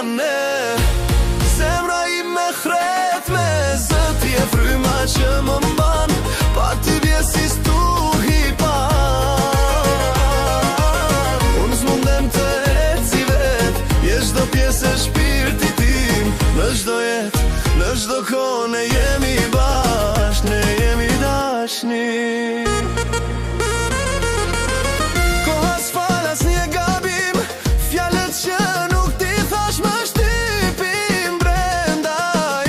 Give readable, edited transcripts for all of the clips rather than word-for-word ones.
kanë ne. Zemra im me khret me zëti e fryma që më mban, pa ty bje si stuhi pan. Unë s'mundem të eci vet, je çdo pjesë e shpirtit tim. Në çdo jetë, në çdo kohë ne jemi bashkë, ne jemi dashni. Kohas falas një gabim, fjalët që nuk ti thash më shtypin brenda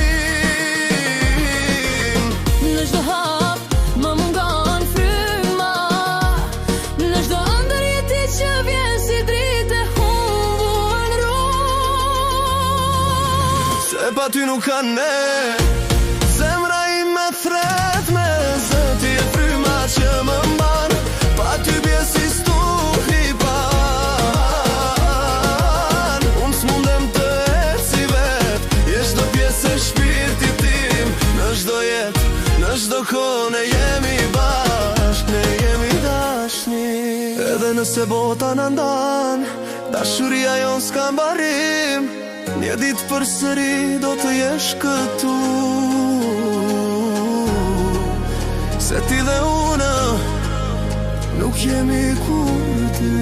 im. Në çdo hap më mungon fryma, në çdo ëndër jeti që vjen si dritë humbur në rrugë. Se pa ty nuk kanë ne. Zemra im me thret me zëti e fryma që më mban, pa ty bje si stuhi pan. Unë s'mundem të eci vet, je çdo pjesë e shpirtit tim. Në çdo jetë, në çdo kohë ne jemi bashkë, ne jemi dashni. Edhe nëse bota na ndan, dashuria jon s'ka mbarim. Një ditë përsëri do të jesh këtu, se ti dhe unë nuk jemi kur ty.